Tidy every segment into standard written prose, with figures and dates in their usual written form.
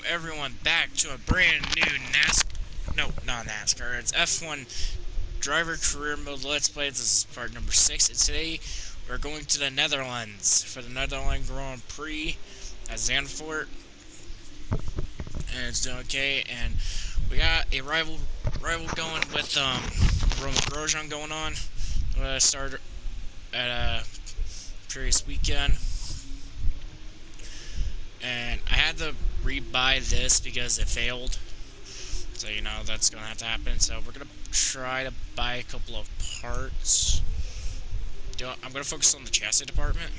everyone back to a brand new not NASCAR, it's F1 Driver Career Mode Let's Play. This is part number 6, and today we're going to the Netherlands for the Netherlands Grand Prix at Zandvoort, and it's doing okay, and we got a rival going with Roman Grosjean going on. Started at a previous weekend, and I had to rebuy this because it failed. So, you know, that's going to have to happen. So, we're going to try to buy a couple of parts. I'm going to focus on the chassis department.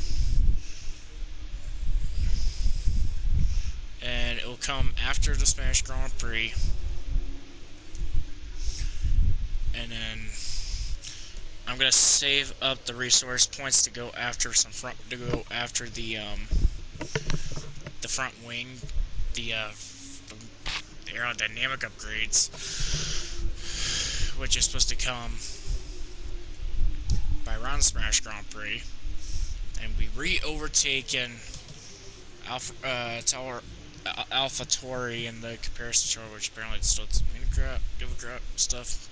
And it will come after the Spanish Grand Prix. And then I'm going to save up the resource points to go after the front wing, the aerodynamic upgrades, which is supposed to come by around the Spanish Grand Prix, and we re-overtaken AlphaTauri in the comparison chart, which apparently it's still give a crap stuff.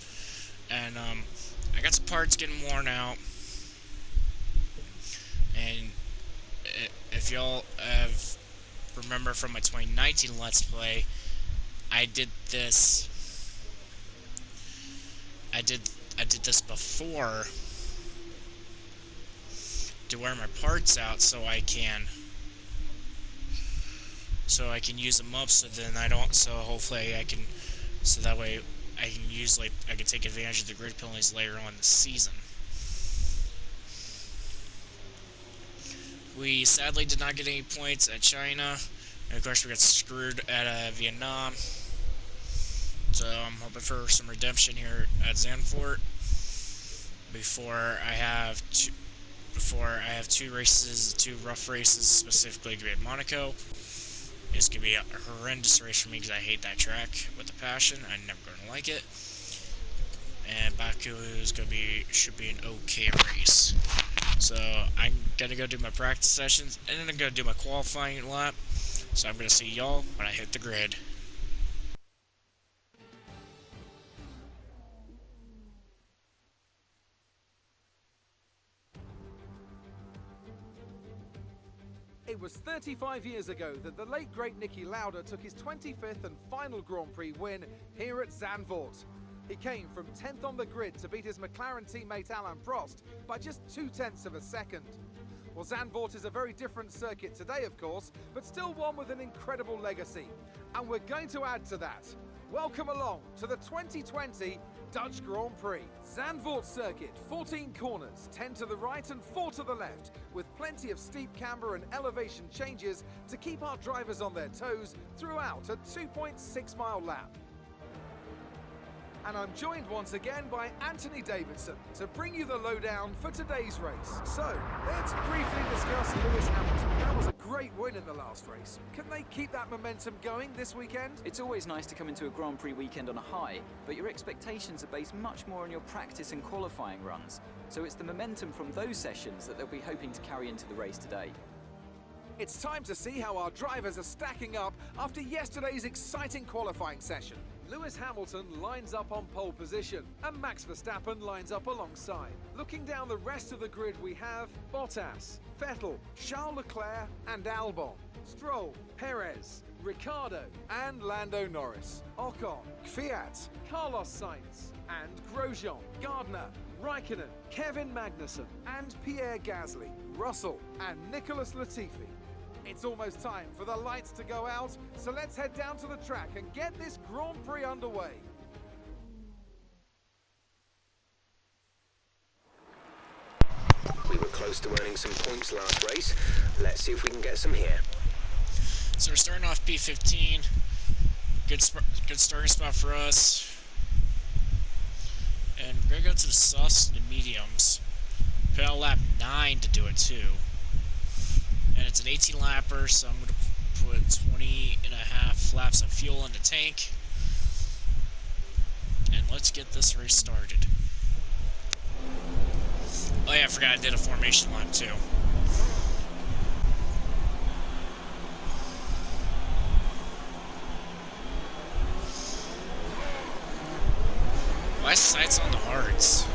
And I got some parts getting worn out, and if y'all remember from my 2019 Let's Play, I did this before to wear my parts out so I can use them up, hopefully I can, so that way I can take advantage of the grid penalties later on in the season. We sadly did not get any points at China, and of course we got screwed at Vietnam. So I'm hoping for some redemption here at Zandvoort before I have two rough races, specifically going to be at Monaco. It's going to be a horrendous race for me because I hate that track with a passion. I'm never going to like it. And Baku should be an okay race. So I'm going to go do my practice sessions, and then I'm going to do my qualifying lap. So I'm going to see y'all when I hit the grid. It was 35 years ago that the late great Niki Lauda took his 25th and final Grand Prix win here at Zandvoort. He came from 10th on the grid to beat his McLaren teammate Alain Prost by just 0.2 of a second. Well, Zandvoort is a very different circuit today, of course, but still one with an incredible legacy. And we're going to add to that. Welcome along to the 2020 Dutch Grand Prix. Zandvoort circuit, 14 corners, 10 to the right and 4 to the left, with plenty of steep camber and elevation changes to keep our drivers on their toes throughout a 2.6-mile lap. And I'm joined once again by Anthony Davidson to bring you the lowdown for today's race. So, let's briefly discuss Lewis Hamilton. That was a great win in the last race. Can they keep that momentum going this weekend? It's always nice to come into a Grand Prix weekend on a high, but your expectations are based much more on your practice and qualifying runs. So it's the momentum from those sessions that they'll be hoping to carry into the race today. It's time to see how our drivers are stacking up after yesterday's exciting qualifying session. Lewis Hamilton lines up on pole position, and Max Verstappen lines up alongside. Looking down the rest of the grid, we have Bottas, Vettel, Charles Leclerc and Albon, Stroll, Perez, Ricciardo and Lando Norris, Ocon, Kvyat, Carlos Sainz and Grosjean, Gardner, Raikkonen, Kevin Magnussen and Pierre Gasly, Russell and Nicholas Latifi. It's almost time for the lights to go out, so let's head down to the track and get this Grand Prix underway. We were close to earning some points last race. Let's see if we can get some here. So we're starting off P15. Good starting spot for us. And we're going to go to the softs and the mediums. Put out lap 9 to do it too. And it's an 18 lapper, so I'm going to put 20 and a half laps of fuel in the tank. And let's get this race started. Oh yeah, I forgot I did a formation lap too. Why sights on the hearts?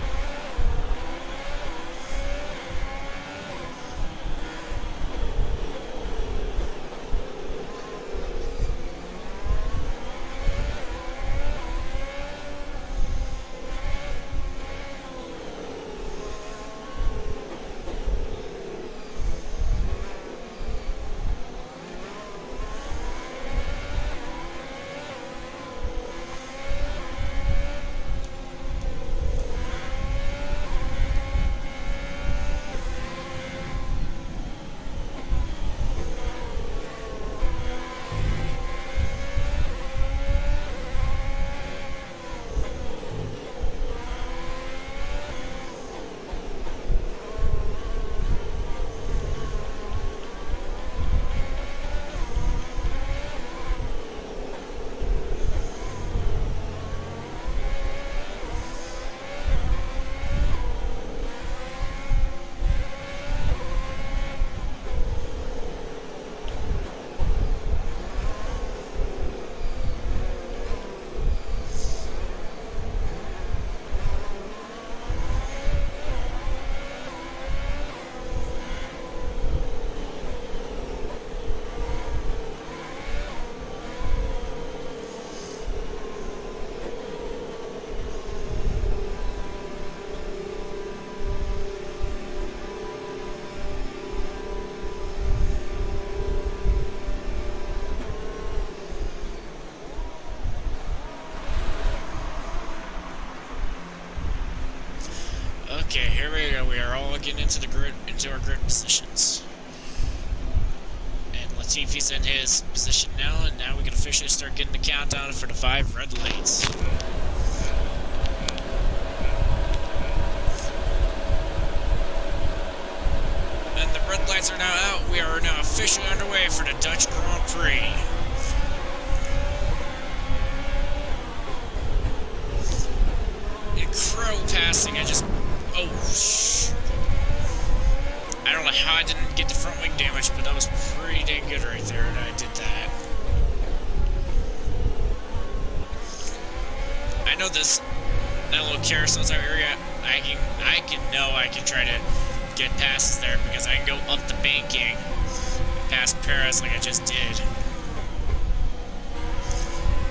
Okay, here we go. We are all getting into the grid, into our grid positions. And Latifi's in his position now, and now we can officially start getting the countdown for the 5 red lights. And the red lights are now out. We are now officially underway for the Dutch Grand Prix. Crow passing, I don't know how I didn't get the front wing damage, but that was pretty dang good right there, and I did that. I know that little carousel's out area, I can try to get passes there, because I can go up the banking, past Paris like I just did.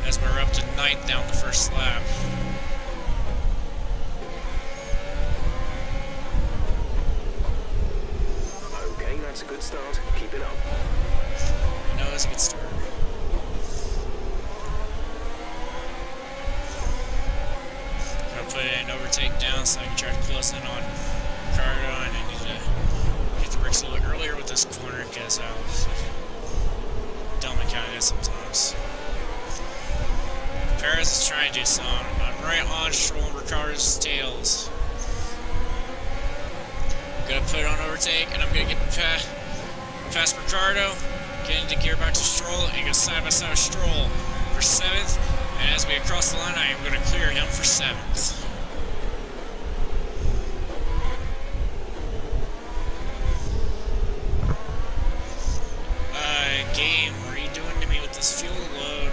As we're up to 9th down the first lap. That's a good start. Keep it up. I know it's a good start. I'll put an overtake down so I can try to close in on Ricardo, and I need to hit the brakes a little bit earlier with this corner because how dumb it kind of is sometimes. Perez is trying to do something. I'm right on Stroll and Ricardo's tails. Gonna put it on overtake, and I'm gonna get past Ricardo, get into gear back to Stroll, and go side by side with Stroll for 7th. And as we cross the line, I am gonna clear him for 7th. Game, what are you doing to me with this fuel load?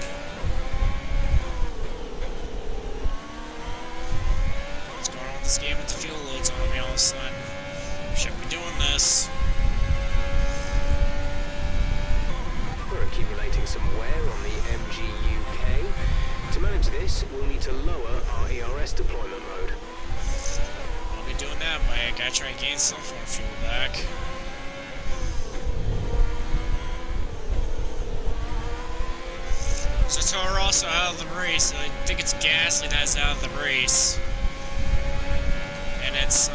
What's going on with this game with the fuel loads on me all of a sudden? Shouldn't be doing this. We're accumulating some wear on the MGUK. To manage this, we'll need to lower our ERS deployment mode. I'll be doing that, but I gotta try and gain some form of fuel back. So Toro also out of the race. I think it's Gasly that's out of the race. And it's,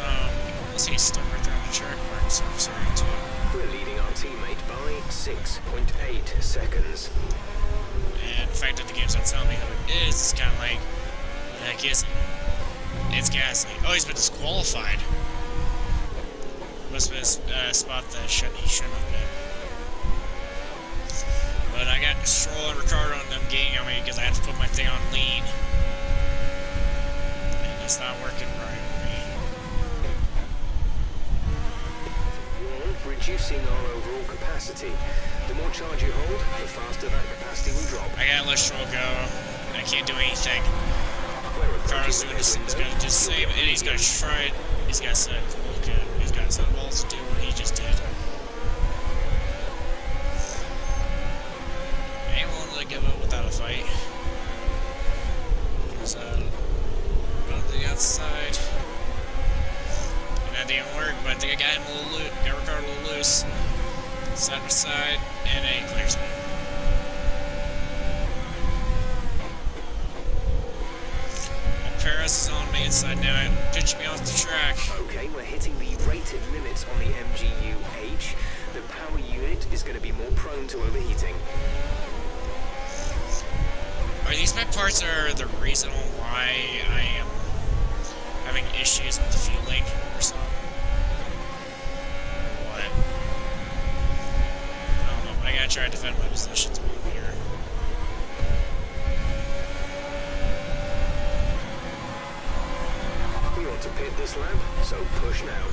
let's see, he's still right there on the track mark, so I'm sorry too. We're leading our teammate by 6.8 seconds. And the fact that the game's not telling me who it is, it's kind of like, heck is it? It's Gasly. Oh, he's been disqualified. Must have been a spot that he shouldn't have been. But I got Stroll and Ricardo on them getting on me because I had to put my thing on lean. And it's not working right with me. We're reducing our overall capacity. The more charge you hold, the faster that capacity will drop. I gotta let Stroll go. I can't do anything. Carter's doing this, he's gonna do the same, and he's gonna try it. He's got some he's got some balls to do what he just did. I ain't willing to give up without a fight. So, go to the outside. And that didn't work, but I think I got him a little loose, got Ricardo a little loose. Side by side, and he clears me. Paris is on me inside now, pitching me off the track. Okay, we're hitting the rated limits on the MGU-H. The power unit is going to be more prone to overheating. Are these my parts are the reason why I am having issues with the fueling or something? What? I don't know, I gotta try to defend my positions while here. To pit this lap, so push now.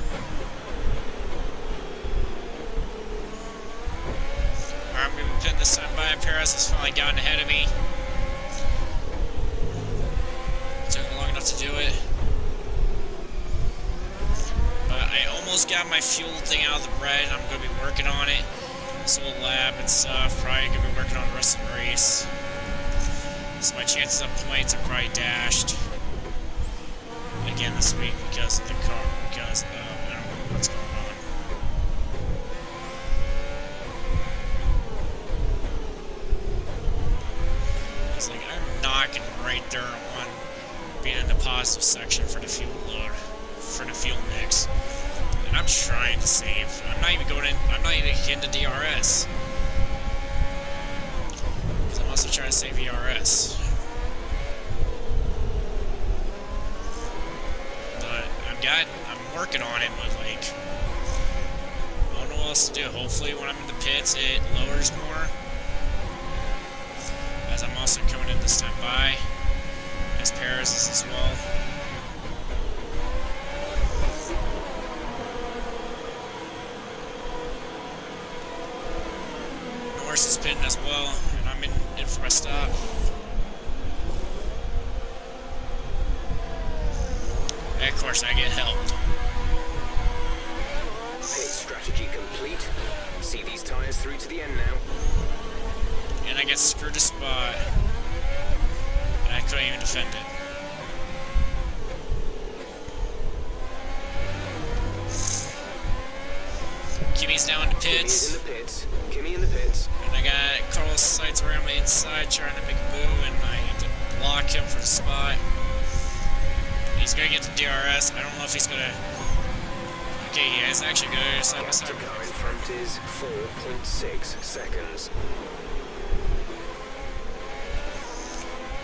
Alright, I'm gonna be pitting this time by. Perez has finally gotten ahead of me. It took me long enough to do it. But I almost got my fuel thing out of the red. I'm gonna be working on it. This whole lab and stuff. Probably gonna be working on the rest of the race. So my chances of points are probably dashed again this week because of the car, because I don't know what's going on. It's like I'm knocking right there on being in the positive section for the fuel load, for the fuel mix, and I'm trying to save. I'm not even getting to DRS because I'm also trying to save ERS. I'm working on it, but like, I don't know what else to do. Hopefully when I'm in the pits it lowers more, as I'm also coming in this time by, as Paris is as well. Norris is pitting as well, and I'm in for my stop. And of course I get helped. Pit strategy complete. See these tires through to the end now. And I get screwed a spot. And I couldn't even defend it. Kimmy's now in the pits. Kimmy in the pits. And I got Carlos Sainz around my inside trying to make a move, and I had to block him for the spot. He's gonna get to DRS. I don't know if he's gonna. Okay, yeah, he's actually gonna side by side. The car in front is 4.6 seconds.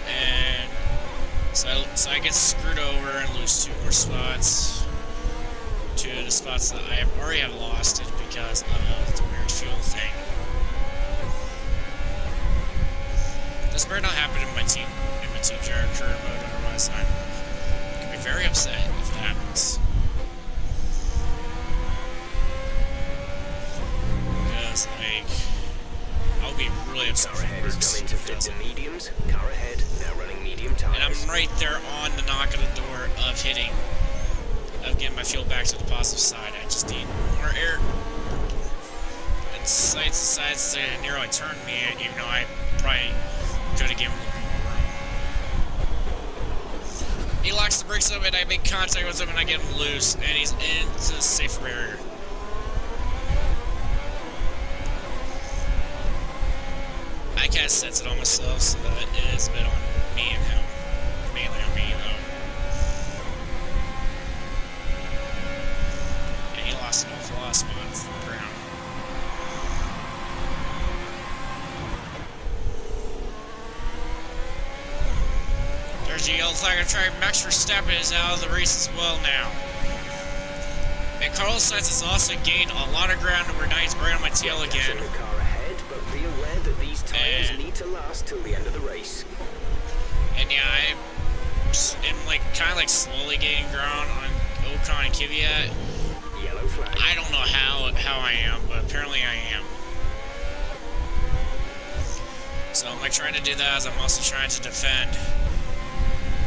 And so I get screwed over and lose 2 more spots. 2 of the spots that I have already have lost it because of the weird fuel thing. This might not happen in my team career mode, otherwise I'm gonna be very upset if it happens. Because like I'll be really upset Car ahead is coming to fit the mediums. Car ahead, now running medium tires. And I'm right there on the knock of the door of getting my fuel back to the positive side. I just need more air. And Sainz decides to nearly turn me, even though I probably could have given him a little more room. He locks the brakes up and I make contact with him and I get him loose and he's into the safe barrier. I can't sense it on myself, so that it is a bit on me and him. Mainly on me, though. And he lost an awful lot of spots on the ground. There's the yellow flag of track. Max Verstappen is out of the race as well now. And Carlos Sainz has also gained a lot of ground over now. He's right on my tail again. But be aware that these tires need to last till the end of the race. And yeah, I'm like kind of like slowly gaining ground on Ocon and Kvyat. Yellow flag. I don't know how I am, but apparently I am. So I'm like trying to do that as I'm also trying to defend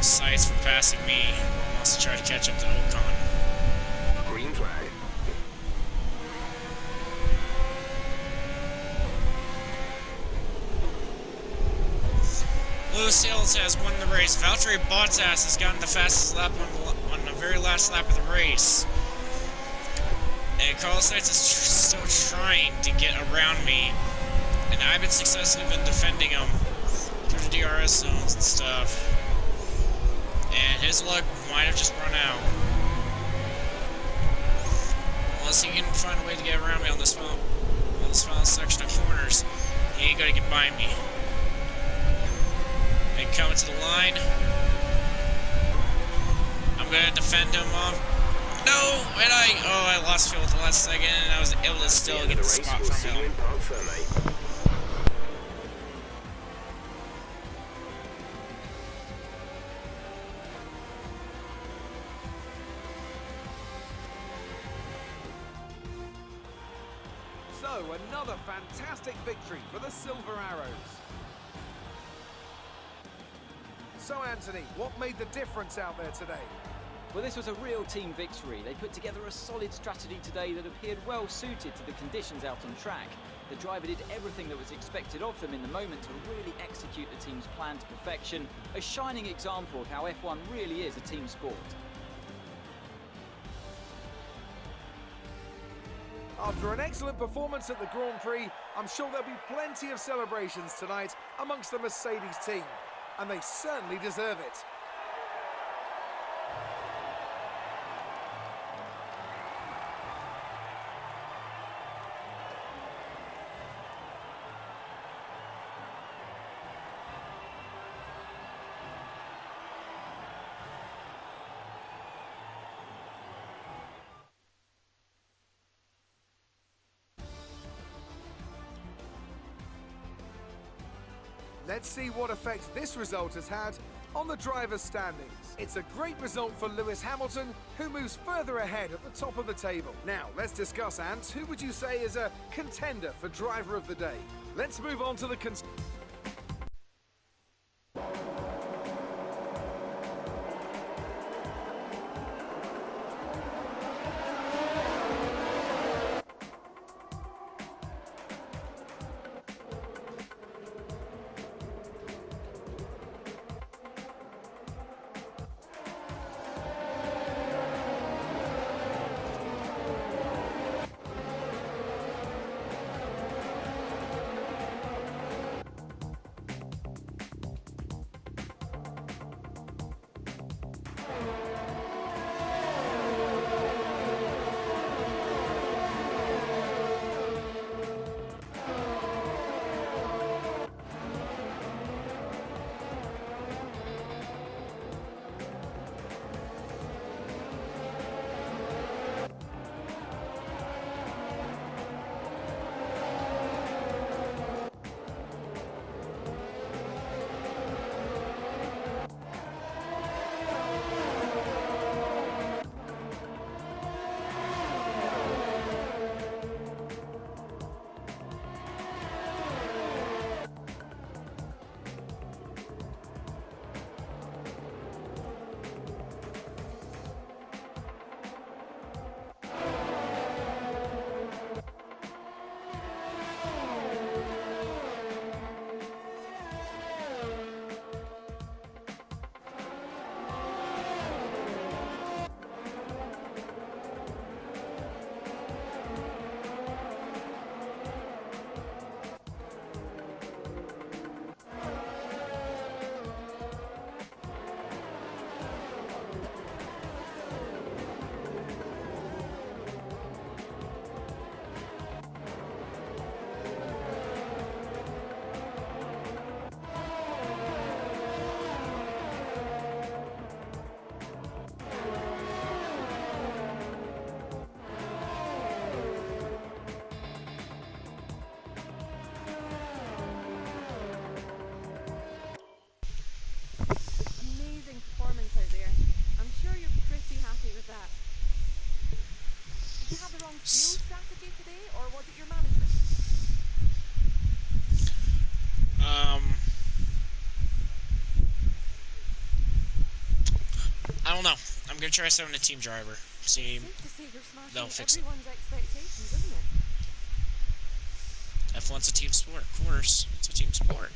Sights for passing me. Wants to try to catch up to Ocon. Green flag. Lewis Hills has won the race. Valtteri Bottas has gotten the fastest lap on the very last lap of the race. And Carlos Sainz is still trying to get around me. And I've been successfully defending him through the DRS zones and stuff. And his luck might have just run out. Unless he can find a way to get around me on this final section of corners, he ain't gonna get by me. And coming to the line, I'm gonna defend him off. No, and I lost fuel at the last second, and I was able to still get the spot from him. So, another fantastic victory for the Silver Arrows. So, Anthony, what made the difference out there today? Well, this was a real team victory. They put together a solid strategy today that appeared well suited to the conditions out on track. The driver did everything that was expected of them in the moment to really execute the team's plan to perfection. A shining example of how F1 really is a team sport. After an excellent performance at the Grand Prix, I'm sure there'll be plenty of celebrations tonight amongst the Mercedes team, and they certainly deserve it. Let's see what effect this result has had on the drivers' standings. It's a great result for Lewis Hamilton, who moves further ahead at the top of the table. Now, let's discuss, Ant, who would you say is a contender for driver of the day? Let's move on to the fuel strategy today, or was it your management? don't know. I'm gonna try selling a team driver. See, Safe to say you're smashing they'll fix it. everyone's expectations, isn't it? F1's a team sport, of course. It's a team sport.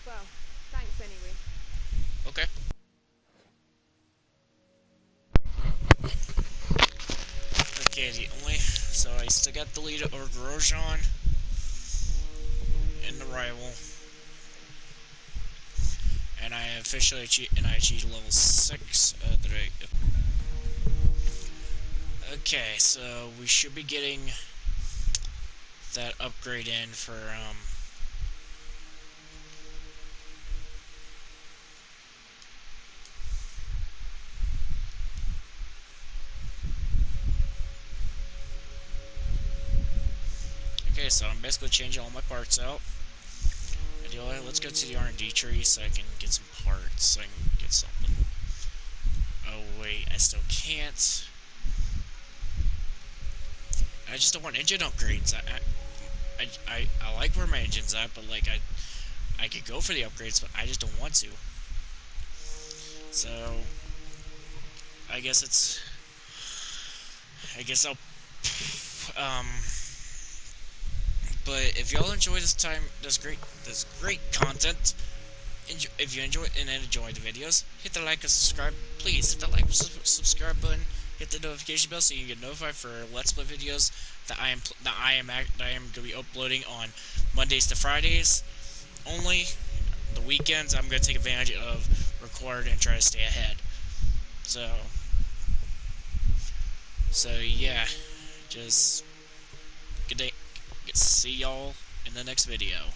Well, thanks anyway. Okay. Okay, so I still got the lead over Grosjean in the rival. And I officially achieved level 6 today. Okay, so we should be getting that upgrade in for okay, so I'm basically changing all my parts out. Ideally, let's go to the R&D tree so I can get some parts, so I can get something. Oh wait, I still can't. I just don't want engine upgrades. I like where my engine's at, but like I could go for the upgrades, but I just don't want to. So I guess I'll but if y'all enjoy this great content, if you enjoy the videos, hit the like and subscribe. Please hit the like and subscribe button. Hit the notification bell so you can get notified for Let's Play videos that I am going to be uploading on Mondays to Fridays only. The weekends I'm going to take advantage of record and try to stay ahead. So yeah, just good day. See y'all in the next video.